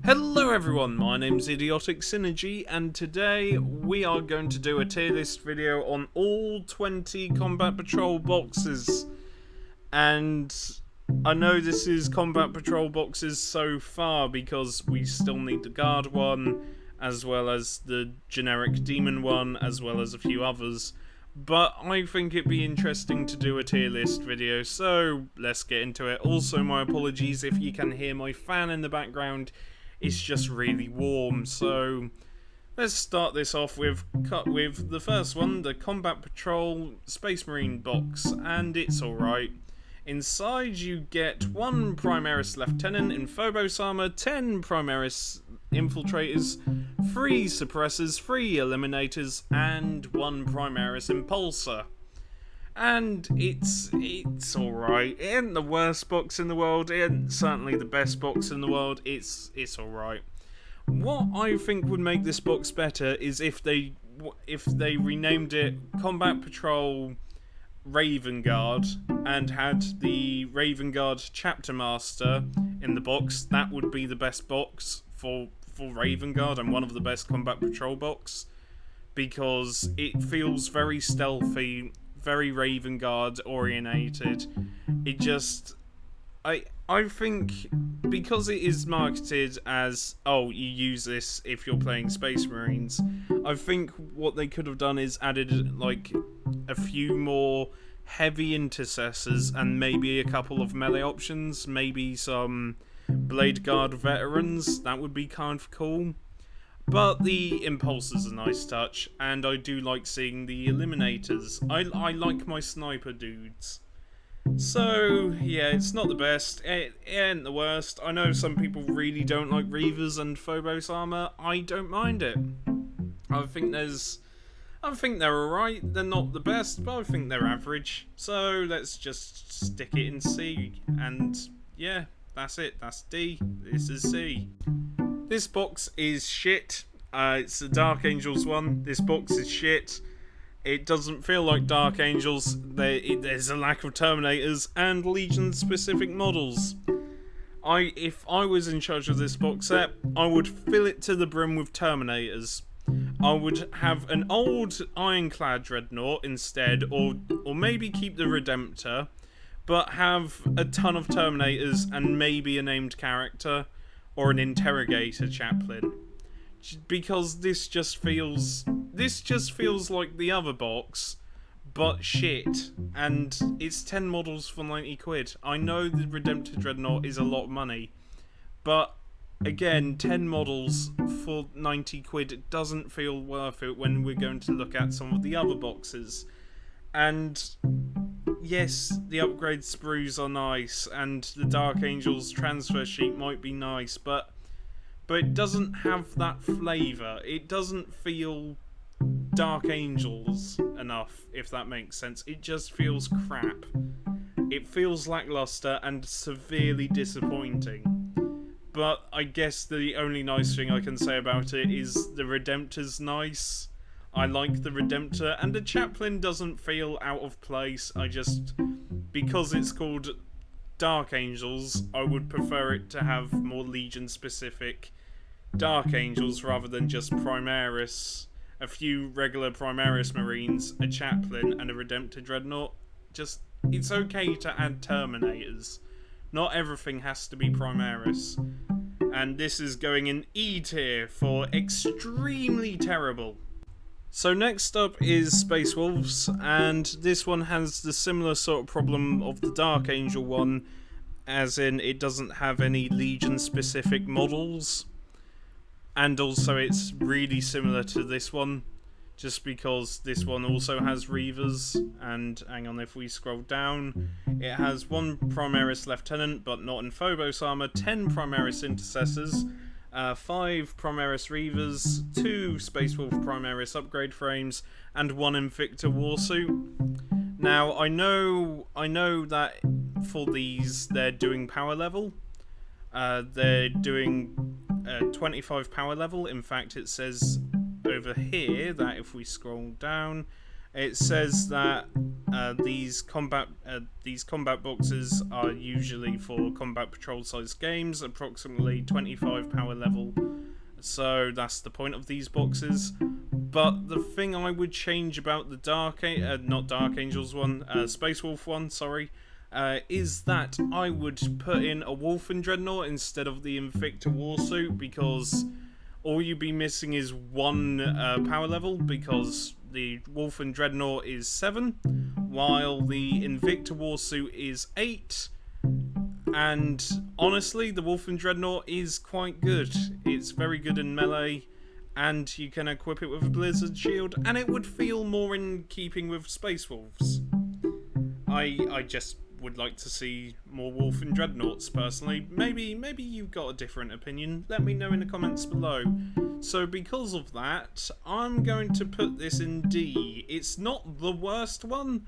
Hello everyone, my name's Idiotic Synergy, and today we are going to do a tier list video on all 20 Combat Patrol boxes. And I know this is Combat Patrol boxes so far because we still need the Guard one, as well as the generic Demon one, as well as a few others. But I think it'd be interesting to do a tier list video, so let's get into it. Also, my apologies if you can hear my fan in the background. It's just really warm, so let's start this off with the first one, the Combat Patrol Space Marine box, and it's alright. Inside you get 1 Primaris Lieutenant in Phobos armor, 10 Primaris Infiltrators, 3 Suppressors, 3 Eliminators, and 1 Primaris Impulsor. And it's alright. It ain't the worst box in the world. It ain't certainly the best box in the world. It's alright. What I think would make this box better is if they renamed it Combat Patrol Raven Guard and had the Raven Guard Chapter Master in the box. That would be the best box for Raven Guard and one of the best Combat Patrol box, because it feels very stealthy, very Raven Guard orientated. It just, I think because it is marketed as, oh, you use this if you're playing Space Marines, I think what they could have done is added like a few more heavy intercessors and maybe a couple of melee options, maybe some Blade Guard veterans. That would be kind of cool. But the Impulsor's a nice touch, and I do like seeing the Eliminators. I like my sniper dudes. So, yeah, it's not the best. It ain't the worst. I know some people really don't like Reavers and Phobos armor. I don't mind it. I think they're alright. They're not the best, but I think they're average. So, let's just stick it in C. And, yeah, that's it. That's D. This is C. This box is shit. It's the Dark Angels one. This box is shit. It doesn't feel like Dark Angels. There's a lack of Terminators and Legion-specific models. If I was in charge of this box set, I would fill it to the brim with Terminators. I would have an old Ironclad Dreadnought instead, or maybe keep the Redemptor, but have a ton of Terminators and maybe a named character or an Interrogator Chaplain, because this just feels like the other box, but shit. And it's 10 models for 90 quid. I know the Redemptor Dreadnought is a lot of money, but again, 10 models for 90 quid, it doesn't feel worth it when we're going to look at some of the other boxes. And yes, the upgrade sprues are nice, and the Dark Angels transfer sheet might be nice, but it doesn't have that flavour. It doesn't feel Dark Angels enough, if that makes sense. It just feels crap. It feels lackluster and severely disappointing. But I guess the only nice thing I can say about it is the Redemptor's nice. I like the Redemptor, and the Chaplain doesn't feel out of place. Because it's called Dark Angels, I would prefer it to have more Legion-specific Dark Angels rather than just Primaris. A few regular Primaris Marines, a Chaplain, and a Redemptor Dreadnought. It's okay to add Terminators. Not everything has to be Primaris. And this is going in E tier for extremely terrible. So next up is Space Wolves, and this one has the similar sort of problem of the Dark Angel one, as in it doesn't have any Legion-specific models, and also it's really similar to this one, just because this one also has Reavers, and hang on, if we scroll down, it has 1 Primaris Lieutenant, but not in Phobos armor, 10 Primaris Intercessors, 5 Primaris Reavers, 2 Space Wolf Primaris upgrade frames, and 1 Invicta Warsuit. Now, I know that for these, they're doing power level. They're doing 25 power level. In fact, it says over here that if we scroll down, It says that these combat boxes are usually for combat patrol sized games, approximately 25 power level. So that's the point of these boxes. But the thing I would change about the not Dark Angels one, Space Wolf one, sorry, is that I would put in a Wolf and Dreadnought instead of the Invicta Warsuit, because all you'd be missing is one power level, because the Wolf and Dreadnought is 7, while the Invicta Warsuit is 8. And honestly, the Wolf and Dreadnought is quite good. It's very good in melee, and you can equip it with a Blizzard Shield, and it would feel more in keeping with Space Wolves. I just would like to see more Wolf and Dreadnoughts personally. Maybe you've got a different opinion. Let me know in the comments below. So because of that, I'm going to put this in D. It's not the worst one,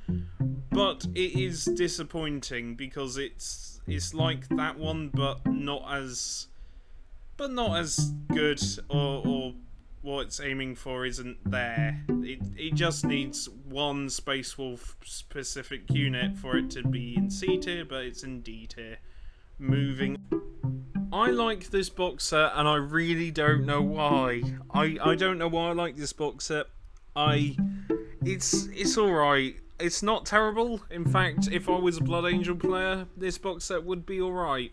but it is disappointing because it's like that one, but not as good, or what it's aiming for isn't there. It just needs one Space Wolf specific unit for it to be in C tier, but it's in D tier. Moving. I like this box set, and I really don't know why. I don't know why I like this box set. It's alright. It's not terrible. In fact, if I was a Blood Angel player, this box set would be alright.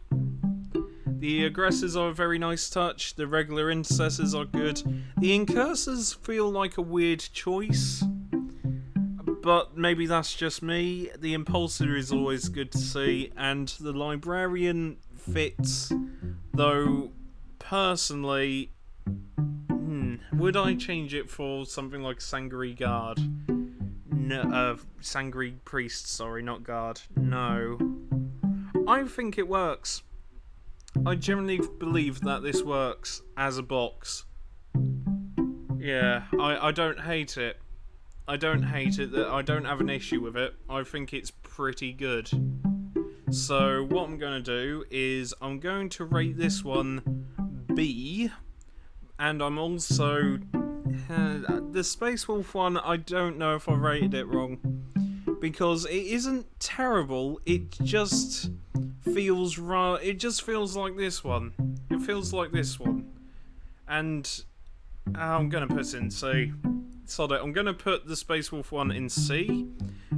The aggressors are a very nice touch, the regular intercessors are good. The incursors feel like a weird choice, but maybe that's just me. The impulsor is always good to see, and the librarian fits, though personally, would I change it for something like Sangri Guard? No, Sangri Priest, sorry, not Guard. No. I think it works. I genuinely believe that this works as a box. Yeah, I don't hate it. I don't hate it. I don't have an issue with it. I think it's pretty good. So what I'm going to do is I'm going to rate this one B, and I'm also the Space Wolf one. I don't know if I rated it wrong, because it isn't terrible. It just feels it just feels like this one. It feels like this one, and I'm gonna put it in C. Sod it. I'm gonna put the Space Wolf one in C,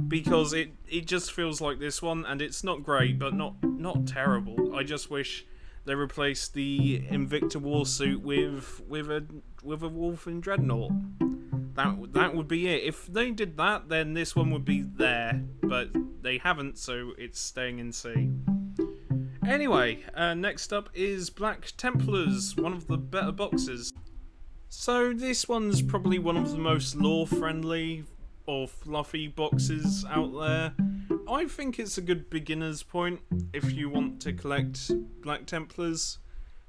because it just feels like this one, and it's not great, but not terrible. I just wish they replaced the Invicta Warsuit with a Wolf and Dreadnought. That would be it. If they did that, then this one would be there, but they haven't, so it's staying in C. Anyway, next up is Black Templars, one of the better boxes. So this one's probably one of the most lore-friendly or fluffy boxes out there. I think it's a good beginner's point if you want to collect Black Templars,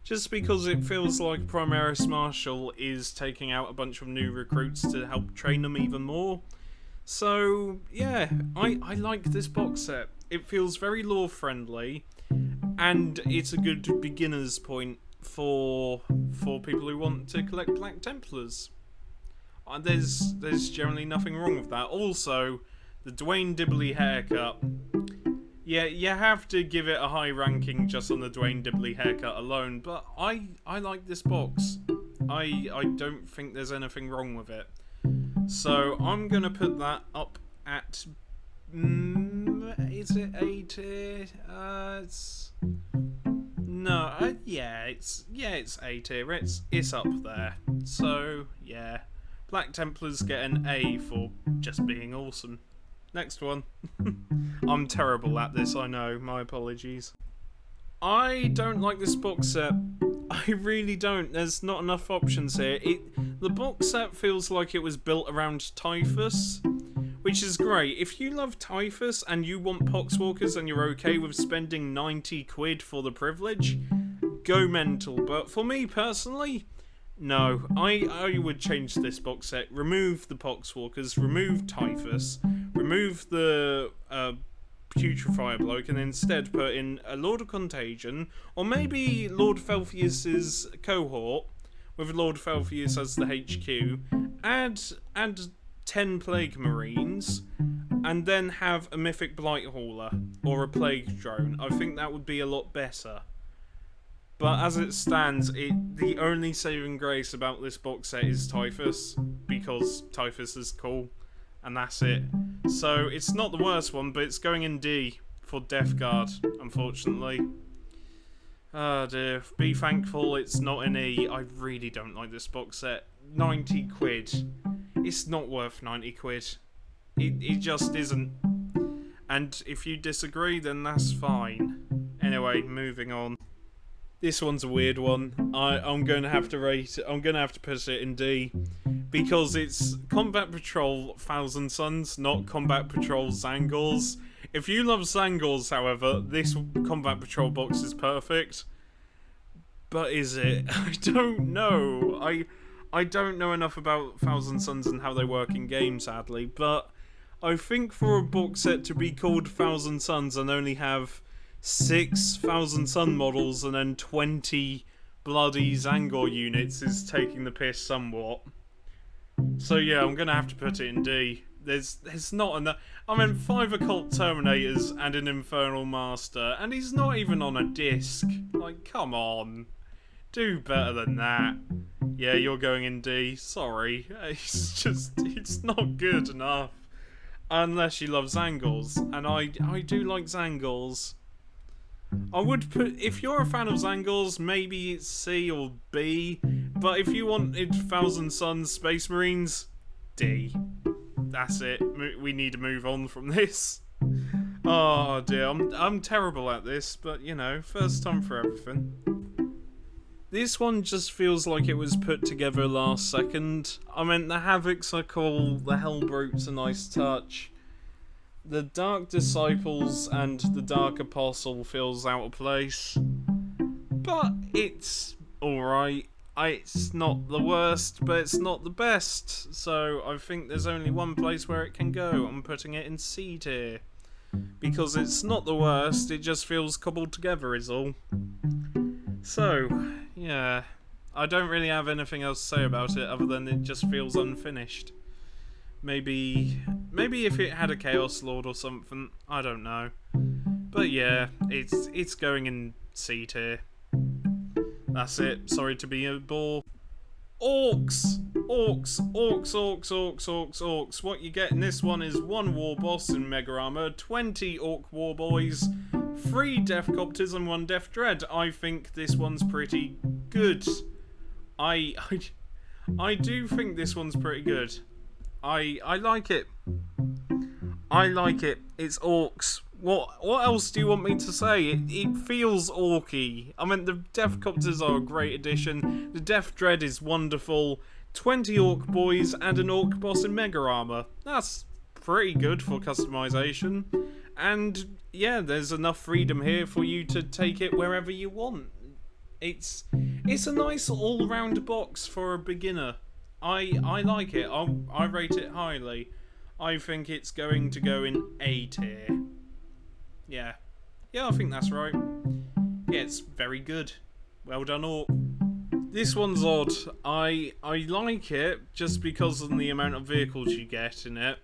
just because it feels like Primaris Marshal is taking out a bunch of new recruits to help train them even more. So yeah, I like this box set. It feels very lore-friendly, and it's a good beginner's point for people who want to collect Black Templars. There's generally nothing wrong with that. Also, the Dwayne Dibley haircut. Yeah, you have to give it a high ranking just on the Dwayne Dibley haircut alone, but I like this box. I don't think there's anything wrong with it. So I'm gonna put that up at is it A tier? It's it's A tier. It's up there. So yeah, Black Templars get an A for just being awesome. Next one. I'm terrible at this, I know. My apologies. I don't like this box set. I really don't. There's not enough options here. The box set feels like it was built around Typhus, which is great. If you love Typhus and you want Poxwalkers and you're okay with spending 90 quid for the privilege, go mental. But for me personally, no. I would change this box set. Remove the Poxwalkers, remove Typhus, remove the Putrifier bloke, and instead put in a Lord of Contagion, or maybe Lord Felfius's cohort with Lord Felfius as the HQ. Add 10 Plague Marines, and then have a Mythic Blight Hauler or a Plague Drone. I think that would be a lot better. But as it stands, the only saving grace about this box set is Typhus, because Typhus is cool, and that's it. So it's not the worst one, but it's going in D for Death Guard, unfortunately. Oh dear, be thankful it's not in E. I really don't like this box set. 90 quid. It's not worth 90 quid. It just isn't. And if you disagree, then that's fine. Anyway, moving on. This one's a weird one. I'm going to have to rate it. I'm going to have to put it in D. Because it's Combat Patrol Thousand Suns, not Combat Patrol Zangors. If you love Zangors, however, this Combat Patrol box is perfect. But is it? I don't know. I don't know enough about Thousand Suns and how they work in game, sadly. But I think for a box set to be called Thousand Suns and only have 6 Thousand Sun models and then 20 bloody Zangor units is taking the piss somewhat. So yeah, I'm gonna have to put it in D. There's not enough. I mean, 5 Occult Terminators and an Infernal Master, and he's not even on a disc. Like, come on. Do better than that. Yeah, you're going in D. Sorry. It's not good enough. Unless you love Zangors, and I do like Zangors. I would put, if you're a fan of Zangors, maybe it's C or B, but if you wanted Thousand Suns Space Marines, D. That's it. We need to move on from this. Oh dear, I'm terrible at this, but you know, first time for everything. This one just feels like it was put together last second. I mean, the Havocs are cool, the Hellbrutes a nice touch. The Dark Disciples and the Dark Apostle feels out of place. But it's alright. It's not the worst, but it's not the best. So I think there's only one place where it can go. I'm putting it in C tier. Because it's not the worst, it just feels cobbled together is all. So, yeah. I don't really have anything else to say about it other than it just feels unfinished. Maybe if it had a Chaos Lord or something, I don't know. But yeah, it's going in C tier. That's it. Sorry to be a bore. Orcs! Orcs. What you get in this one is 1 War Boss in Mega Armor, 20 Orc War Boys, 3 Death Copters and 1 Death Dread. I think this one's pretty good. I do think this one's pretty good. I like it. I like it. It's orcs. What else do you want me to say? It feels orky. I mean, the Death Copters are a great addition. The Death Dread is wonderful. 20 Orc Boys and an Orc Boss in Mega Armor. That's pretty good for customization. And yeah, there's enough freedom here for you to take it wherever you want. It's a nice all-round box for a beginner. I like it. I rate it highly. I think it's going to go in A tier. Yeah, I think that's right. Yeah, it's very good. Well done, Orc. This one's odd. I like it just because of the amount of vehicles you get in it,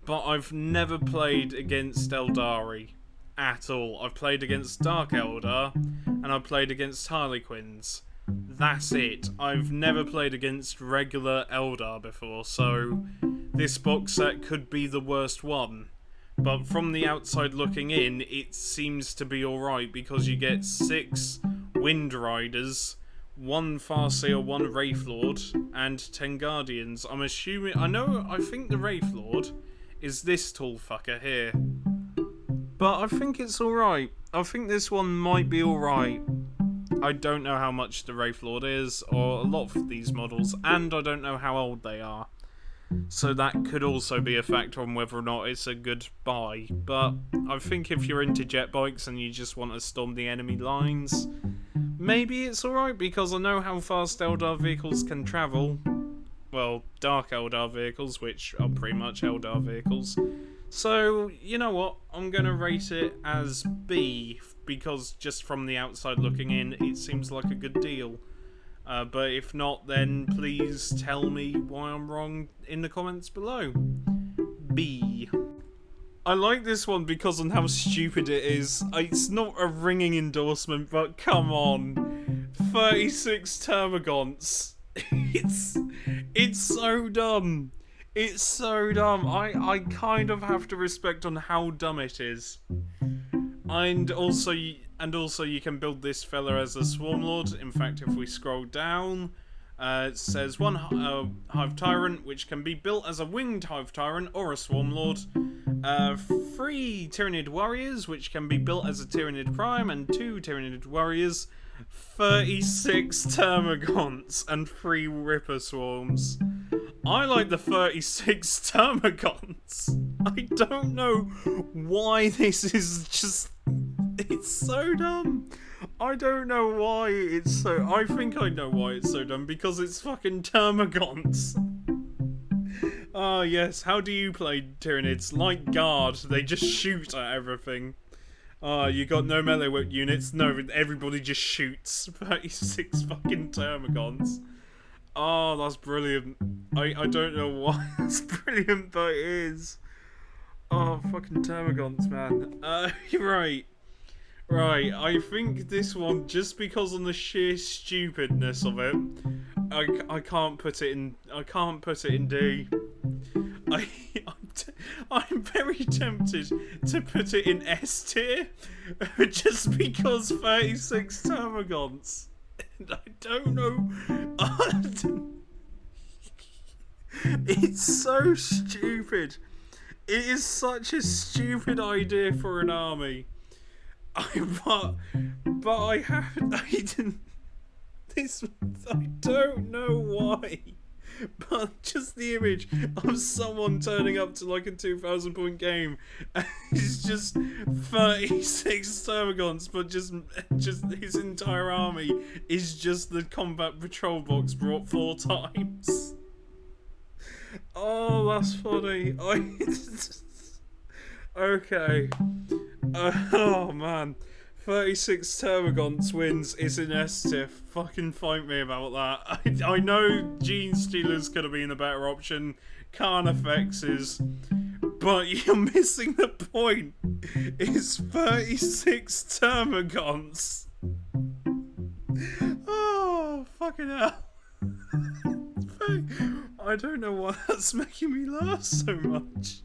but I've never played against Eldari at all. I've played against Dark Eldar, and I've played against Harlequins. That's it. I've never played against regular Eldar before, so this box set could be the worst one. But from the outside looking in, it seems to be alright because you get 6 Wind Riders, 1 Farseer, 1 Wraithlord, and 10 Guardians. I'm assuming... I think the Wraithlord is this tall fucker here. But I think it's alright. I think this one might be alright. I don't know how much the Wraithlord is, or a lot of these models, and I don't know how old they are. So that could also be a factor on whether or not it's a good buy. But I think if you're into jet bikes and you just want to storm the enemy lines, maybe it's alright, because I know how fast Eldar vehicles can travel. Well, Dark Eldar vehicles, which are pretty much Eldar vehicles. So, you know what? I'm going to rate it as B, because just from the outside looking in, it seems like a good deal. But if not, then please tell me why I'm wrong in the comments below. B. I like this one because on how stupid it is. It's not a ringing endorsement, but come on. 36 Termagants. It's so dumb. It's so dumb. I kind of have to respect on how dumb it is. And also you can build this fella as a Swarm Lord. In fact, if we scroll down, it says one Hive Tyrant, which can be built as a winged Hive Tyrant or a Swarm Lord. 3 Tyranid Warriors, which can be built as a Tyranid Prime, and 2 Tyranid Warriors. 36 Termagants and 3 Ripper Swarms. I like the 36 Termagants. I don't know why this is just... It's so dumb. I don't know why it's so... I think I know why it's so dumb, because it's fucking Termagants. Ah, yes. How do you play Tyranids? Like Guard, they just shoot at everything. Ah, you got no melee whip units? No, everybody just shoots. 36 fucking Termagants. Oh, that's brilliant. I don't know why that's brilliant, but it is. Oh, fucking Termagants, man. Right, I think this one, just because on the sheer stupidness of it, I can't put it in D. I'm very tempted to put it in S tier, just because 36 Termagants. And I don't know. It's so stupid. It is such a stupid idea for an army. But I don't know why. But just the image of someone turning up to like a 2,000 point game and it's just 36 Termagants, but just his entire army is just the combat patrol box brought 4 times. Oh, that's funny. Okay. Oh man. 36 Termagants wins is in S tier. Fucking fight me about that. I know Genealer's could have been a better option. Carnifex is. But you're missing the point. It's 36 Termagants. Oh, fucking hell. I don't know why that's making me laugh so much.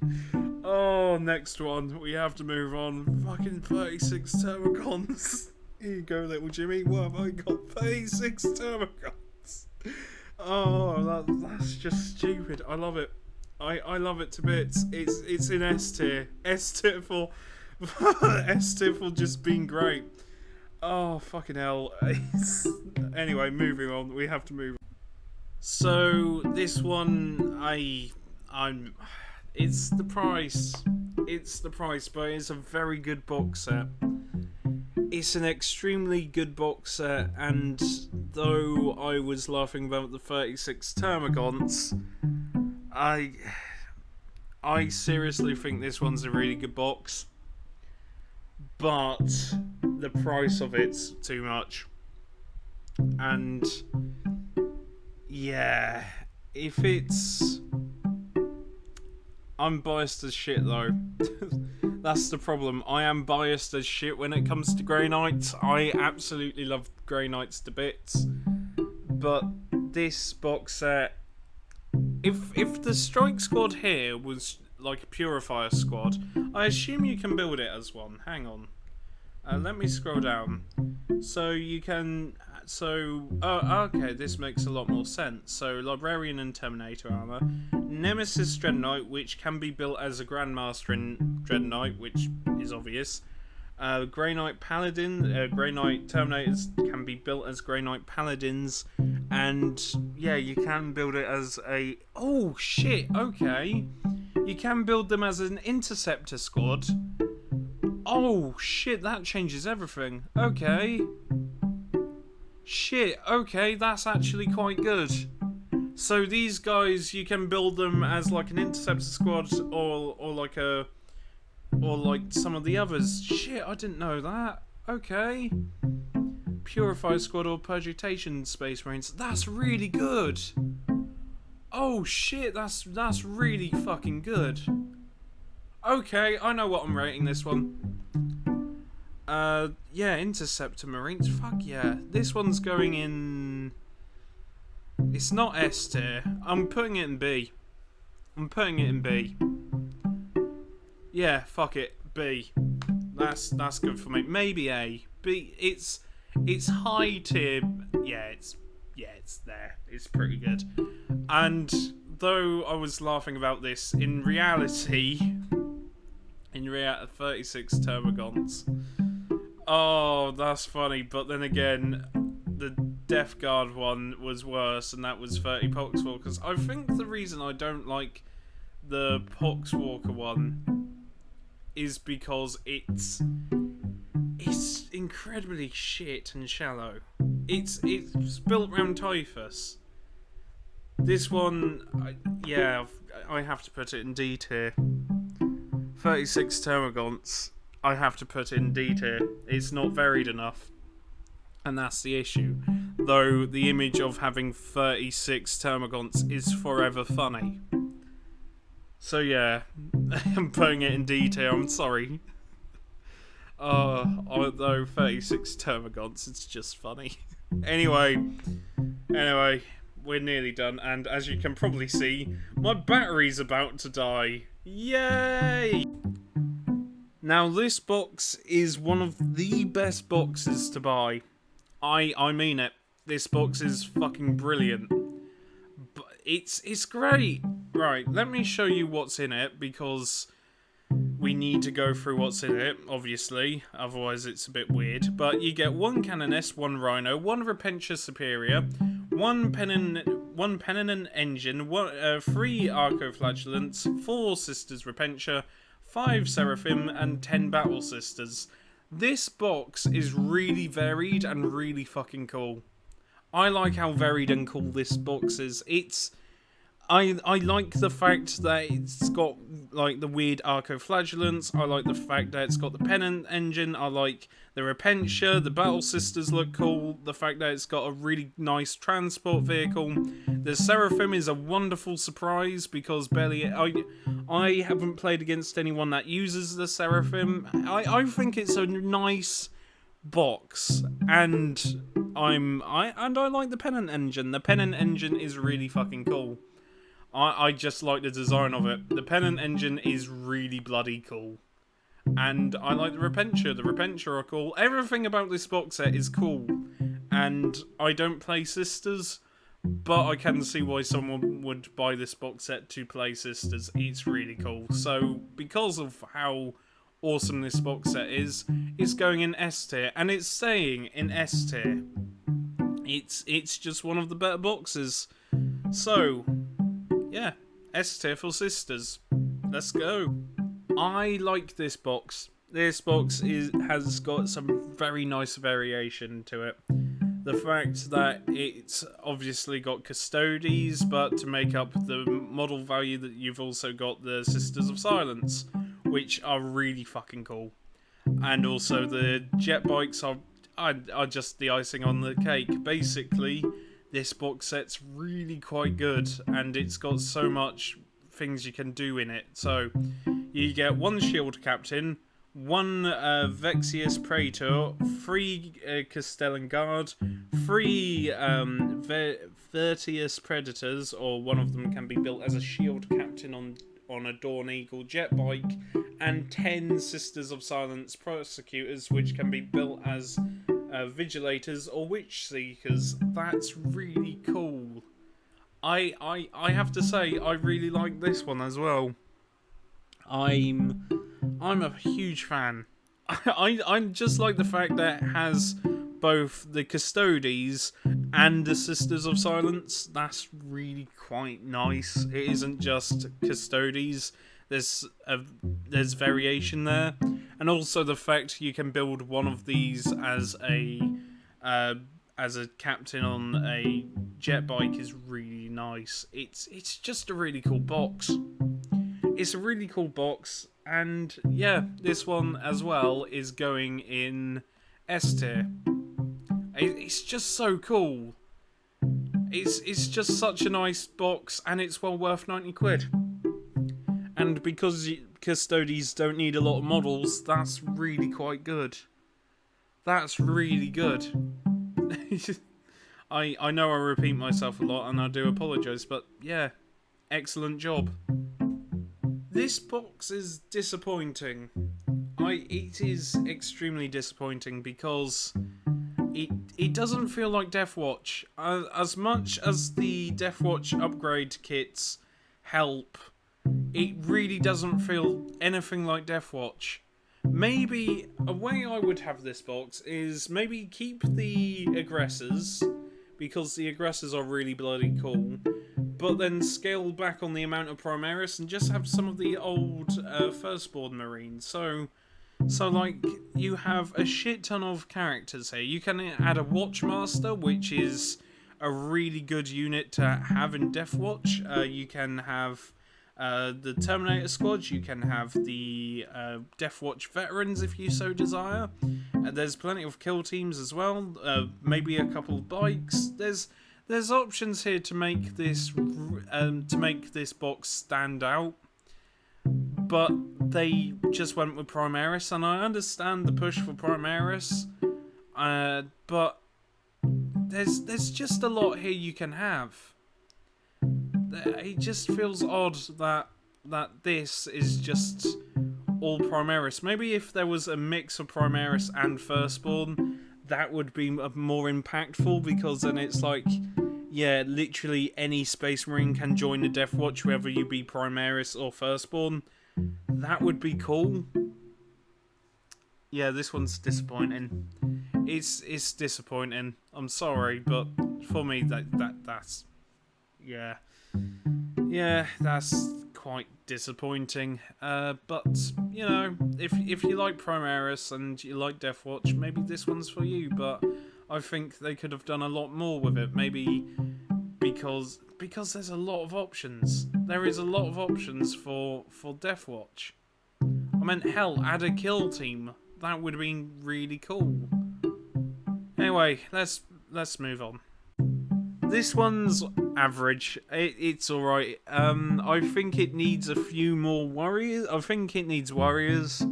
Oh, next one. We have to move on. Fucking 36 Termagants. Here you go, little Jimmy. What have I got? 36 Termagants. Oh, that's just stupid. I love it. I love it to bits. It's in S tier. S tier for S tier for just being great. Oh, fucking hell. Anyway, moving on. We have to move on. So this one, it's the price. It's the price, but it's a very good box set. It's an extremely good box set, and though I was laughing about the 36 Termagants, I seriously think this one's a really good box. But the price of it's too much. And yeah, if it's... I'm biased as shit though. That's the problem. I am biased as shit when it comes to Grey Knights. I absolutely love Grey Knights to bits. But this box set... If the Strike Squad here was like a Purifier Squad, I assume you can build it as one. Hang on. Let me scroll down. So you can... okay, this makes a lot more sense. So, Librarian and Terminator armor. Nemesis Dreadnought, which can be built as a Grandmaster in Dreadnought, which is obvious. Grey Knight Paladin, Grey Knight Terminators can be built as Grey Knight Paladins. And, yeah, you can build it as a... Oh, shit, okay. You can build them as an Interceptor Squad. Oh, shit, that changes everything. Okay. Shit, okay, that's actually quite good. So these guys, you can build them as like an Interceptor Squad or like some of the others. Shit, I didn't know that. Okay. Purify Squad or Purgitation Space Marines. That's really good. Oh shit, that's really fucking good. Okay, I know what I'm rating this one. Yeah, Interceptor Marines. Fuck yeah. This one's going in... It's not S tier. I'm putting it in B. I'm putting it in B. Yeah, fuck it. B. That's good for me. Maybe A. B. It's high tier. Yeah, it's there. It's pretty good. And though I was laughing about this, in reality 36 Termagants. Oh, that's funny. But then again, the Death Guard one was worse, and that was 30 Poxwalkers. I think the reason I don't like the Poxwalker one is because it's incredibly shit and shallow. It's built around Typhus. This one, I have to put it in D tier. 36 Termagants, I have to put in D tier. It's not varied enough. And that's the issue. Though the image of having 36 Termagants is forever funny. So yeah, I'm putting it in D tier, I'm sorry. Although 36 Termagants, it's just funny. Anyway, we're nearly done, and as you can probably see, my battery's about to die. Yay! Now this box is one of the best boxes to buy. I mean it. This box is fucking brilliant. But it's great. Right, let me show you what's in it, because we need to go through what's in it, obviously. Otherwise it's a bit weird. But you get 1 Canoness, 1 Rhino, 1 Repentia Superior, 1 Pennant Engine, 3 Arcoflagellants, 4 Sisters Repentia, 5 Seraphim, and 10 Battle Sisters. This box is really varied and really fucking cool. I like how varied and cool this box is. I like the fact that it's got like the weird Arcoflagellants. I like the fact that it's got the Pennant Engine. I like the Repentia. The Battle Sisters look cool. The fact that it's got a really nice transport vehicle. The Seraphim is a wonderful surprise because I haven't played against anyone that uses the Seraphim. I think it's a nice box, and I like the Pennant Engine. The Pennant Engine is really fucking cool. I just like the design of it. The Pennant Engine is really bloody cool. And I like the Repentia. The Repentia are cool. Everything about this box set is cool. And I don't play Sisters, but I can see why someone would buy this box set to play Sisters. It's really cool. So, because of how awesome this box set is, it's going in S tier. And it's staying in S tier. It's just one of the better boxes. So, yeah, S tier for Sisters. Let's go. I like this box. This box has got some very nice variation to it. The fact that it's obviously got Custodes, but to make up the model value that you've also got the Sisters of Silence, which are really fucking cool. And also the jet bikes are just the icing on the cake. Basically, this box set's really quite good, and it's got so much things you can do in it. So, you get 1 Shield Captain, 1 Vexius Praetor, 3 Castellan Guard, 3 Vertius Predators, or one of them can be built as a Shield Captain on a Dawn Eagle jet bike, and 10 Sisters of Silence Prosecutors, which can be built as Vigilators or Witch Seekers. That's really cool. I have to say, I really like this one as well. I'm a huge fan. I just like the fact that it has both the Custodes and the Sisters of Silence. That's really quite nice. It isn't just Custodes. There's variation there, and also the fact you can build one of these as a captain on a jet bike is really nice. It's just a really cool box. It's a really cool box, and yeah, this one as well is going in S tier. It's just so cool. It's just such a nice box, and it's well worth 90 quid. And because Custodes don't need a lot of models, that's really quite good. That's really good. I know I repeat myself a lot, and I do apologise, but yeah, excellent job. This box is disappointing. It is extremely disappointing because it doesn't feel like Deathwatch. As much as the Deathwatch upgrade kits help, it really doesn't feel anything like Deathwatch. Maybe a way I would have this box is maybe keep the aggressors, because the aggressors are really bloody cool, but then scale back on the amount of Primaris and just have some of the old Firstborn Marines. So like, you have a shit ton of characters here. You can add a Watchmaster, which is a really good unit to have in Deathwatch. You can have the Terminator Squad, you can have the Deathwatch Veterans if you so desire. There's plenty of kill teams as well, maybe a couple of bikes. There's options here to make this box stand out, but they just went with Primaris, and I understand the push for Primaris, but there's just a lot here you can have. It just feels odd that this is just all Primaris. Maybe if there was a mix of Primaris and Firstborn, that would be more impactful, because then it's like, yeah, literally any Space Marine can join the Deathwatch, whether you be Primaris or Firstborn. That would be cool. Yeah, this one's disappointing. It's disappointing. I'm sorry, but for me that's yeah. Yeah, that's quite disappointing. But you know, if you like Primaris and you like Deathwatch, maybe this one's for you. But I think they could have done a lot more with it. Maybe because there's a lot of options. There is a lot of options for Deathwatch. I mean, hell, add a kill team. That would have been really cool. Anyway, let's move on. This one's average. It's alright. I think it needs a few more warriors. I think it needs warriors.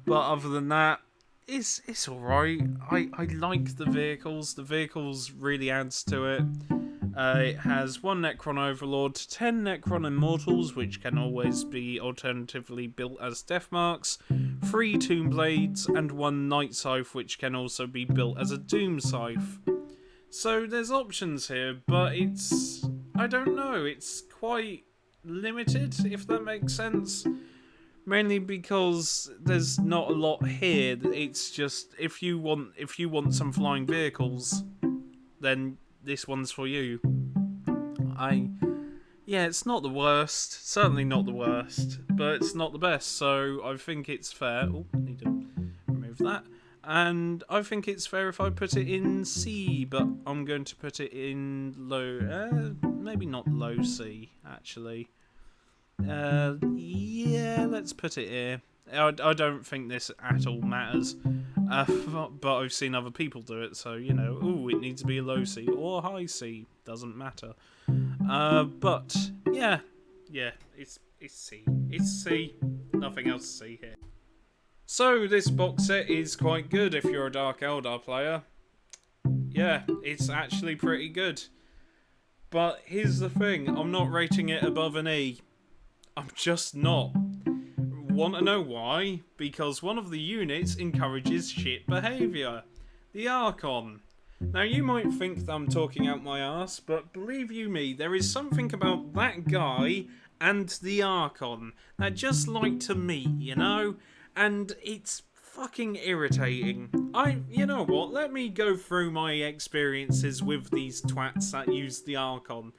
But other than that, it's alright. I like the vehicles. The vehicles really adds to it. It has 1 Necron Overlord, 10 Necron Immortals, which can always be alternatively built as Death Marks, 3 Tomb Blades, and 1 Night Scythe, which can also be built as a Doom Scythe. So there's options here, but I don't know, it's quite limited, if that makes sense. Mainly because there's not a lot here. It's just, if you want some flying vehicles, then this one's for you. Yeah, it's not the worst, certainly not the worst, but it's not the best, so I think it's fair. Oh, need to remove that. And I think it's fair if I put it in C, but I'm going to put it in low, maybe not low C, actually. Yeah, let's put it here. I don't think this at all matters, but I've seen other people do it, so, you know, ooh, it needs to be a low C or high C, doesn't matter. But, yeah, it's C. It's C, nothing else to see here. So, this box set is quite good if you're a Dark Eldar player. Yeah, it's actually pretty good. But here's the thing, I'm not rating it above an E. I'm just not. Want to know why? Because one of the units encourages shit behaviour. The Archon. Now you might think that I'm talking out my arse, but believe you me, there is something about that guy and the Archon that just like to meet, you know? And it's fucking irritating. You know what, let me go through my experiences with these twats that use the Archon.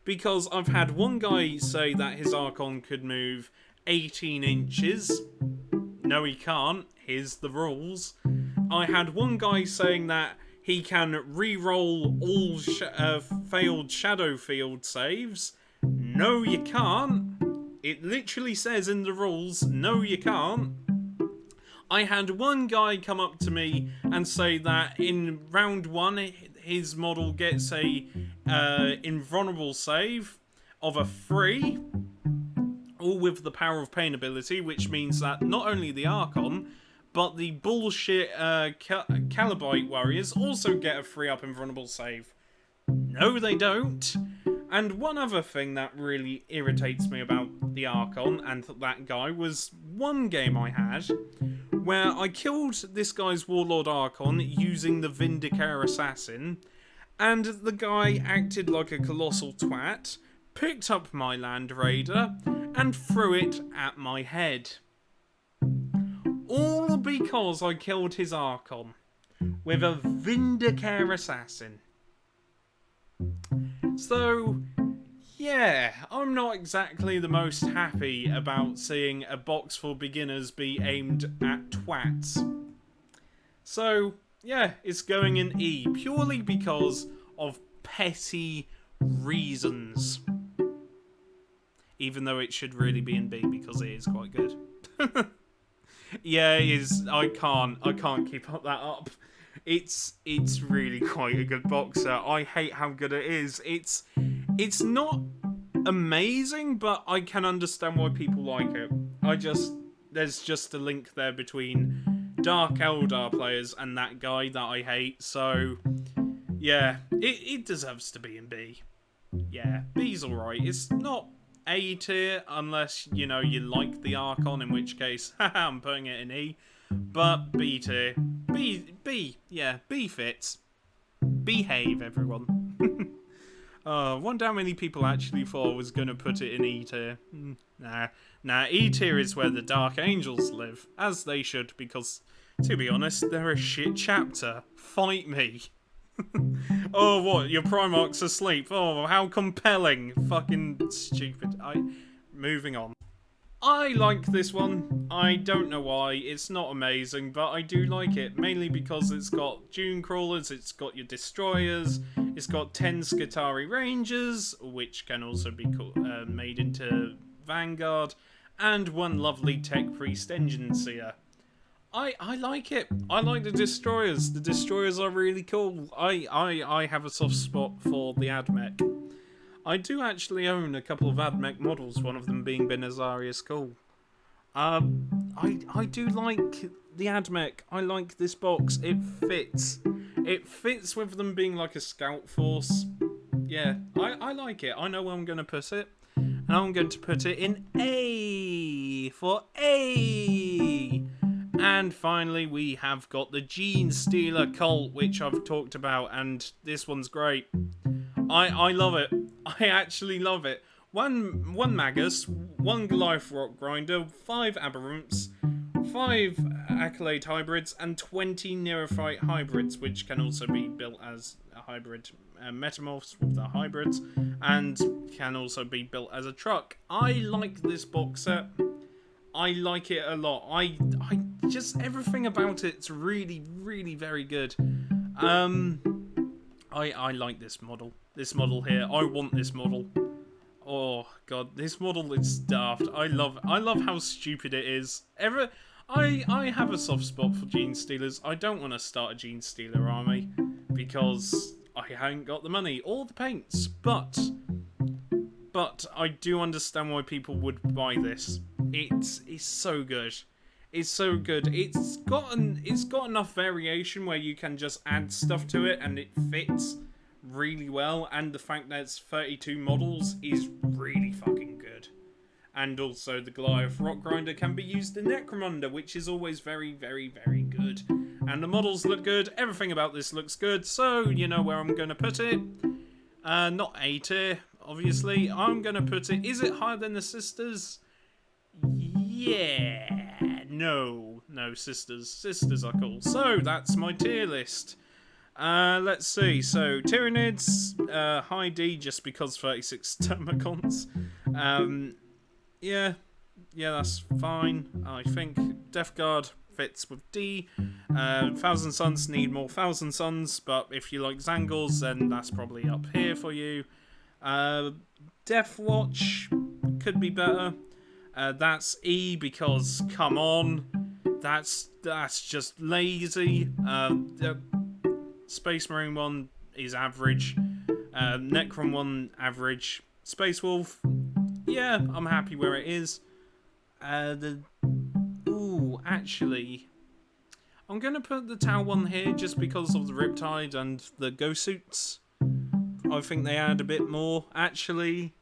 Because I've had one guy say that his Archon could move 18 inches. No, he can't. Here's the rules. I had one guy saying that he can re-roll all failed Shadow Field saves. No, you can't. It literally says in the rules, no, you can't. I had one guy come up to me and say that in round 1, his model gets a invulnerable save of a 3, all with the Power of Pain ability, which means that not only the Archon, but the bullshit Calibite warriors also get a 3-up invulnerable save. No, they don't. And one other thing that really irritates me about the Archon and that guy was one game I had where I killed this guy's Warlord Archon using the Vindicare Assassin, and the guy acted like a colossal twat, picked up my Land Raider, and threw it at my head. All because I killed his Archon with a Vindicare Assassin. So, yeah, I'm not exactly the most happy about seeing a box for beginners be aimed at twats. So, yeah, it's going in E, purely because of petty reasons. Even though it should really be in B, because it is quite good. Yeah, it is. I can't keep up that up. It's really quite a good boxer. I hate how good it is. It's not amazing, but I can understand why people like it. There's just a link there between Dark Eldar players and that guy that I hate. So yeah, it deserves to be in B. Yeah, B's alright. It's not A tier unless, you know, you like the Archon, in which case, haha, I'm putting it in E. But B tier. B, yeah, B fits. Behave, everyone. Wonder how many people actually thought I was going to put it in E tier. Nah, E tier is where the Dark Angels live, as they should, because, to be honest, they're a shit chapter. Fight me. Oh, what? Your Primarch's asleep. Oh, how compelling. Fucking stupid. Moving on. I like this one. I don't know why. It's not amazing, but I do like it. Mainly because it's got Dune Crawlers, it's got your Destroyers, it's got 10 Skitarii Rangers, which can also be made into Vanguard, and one lovely Tech Priest Engine Seer. I like it. I like the Destroyers. The Destroyers are really cool. I have a soft spot for the AdMech. I do actually own a couple of AdMech models, one of them being Benazarius Cool. I do like the AdMech. I like this box. It fits. It fits with them being like a scout force. Yeah, I like it. I know where I'm going to put it. And I'm going to put it in A for A. And finally, we have got the Genestealer Cult, which I've talked about, and this one's great. I love it. I actually love it. One Magus, 1 Goliath Rock Grinder, 5 Aberrants, 5 Accolade Hybrids, and 20 Neophyte Hybrids, which can also be built as a hybrid metamorphs with the hybrids, and can also be built as a truck. I like this box set. I like it a lot. I just, everything about it's really, really very good. I like this model. This model here. I want this model. Oh god, this model is daft. I love how stupid it is. I have a soft spot for Genestealers. I don't want to start a Genestealer army because I haven't got the money or the paints, but I do understand why people would buy this. It's so good. It's so good. It's got enough variation where you can just add stuff to it and it fits really well, and the fact that it's 32 models is really fucking good. And also the Goliath Rock Grinder can be used in Necromunda, which is always very, very, very good. And the models look good. Everything about this looks good, so you know where I'm going to put it. Not A tier, obviously. I'm going to put it... Is it higher than the Sisters? Yeah. No, Sisters. Sisters are cool. So, that's my tier list. Let's see. So, Tyranids, high D, just because 36 Termagants. Yeah, that's fine. I think Death Guard fits with D. Thousand Suns need more Thousand Suns, but if you like Zangors, then that's probably up here for you. Deathwatch could be better. That's E because, come on. that's just lazy. The Space Marine one is average. Necron one average. Space Wolf, yeah, I'm happy where it is. Actually, I'm gonna put the Tau one here just because of the Riptide and the Ghost Suits. I think they add a bit more. Actually,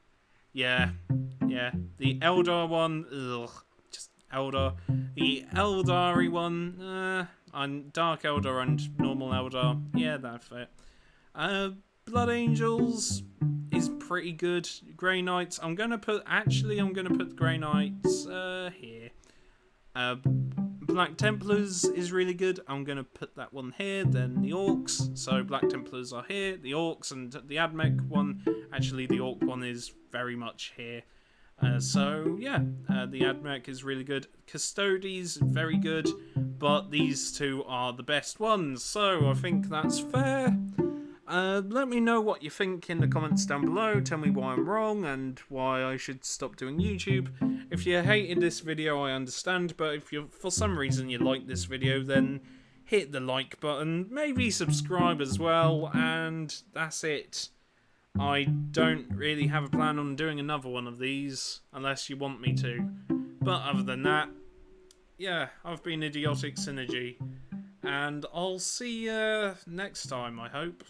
yeah. The Eldar one, just Eldar. The Eldari one, and Dark Eldar and Normal Eldar, yeah, that's it. Blood Angels is pretty good. Grey Knights, I'm gonna put the Grey Knights here. Black Templars is really good. I'm going to put that one here. Then the Orcs. So Black Templars are here. The Orcs and the Admech one. Actually, the Orc one is very much here. So yeah, the Admech is really good. Custodes, very good. But these two are the best ones. So I think that's fair. Let me know what you think in the comments down below. Tell me why I'm wrong and why I should stop doing YouTube. If you hated this video, I understand, but if you, for some reason you like this video, then hit the like button, maybe subscribe as well, and that's it. I don't really have a plan on doing another one of these, unless you want me to. But other than that, yeah, I've been Idiotic Synergy, and I'll see you next time, I hope.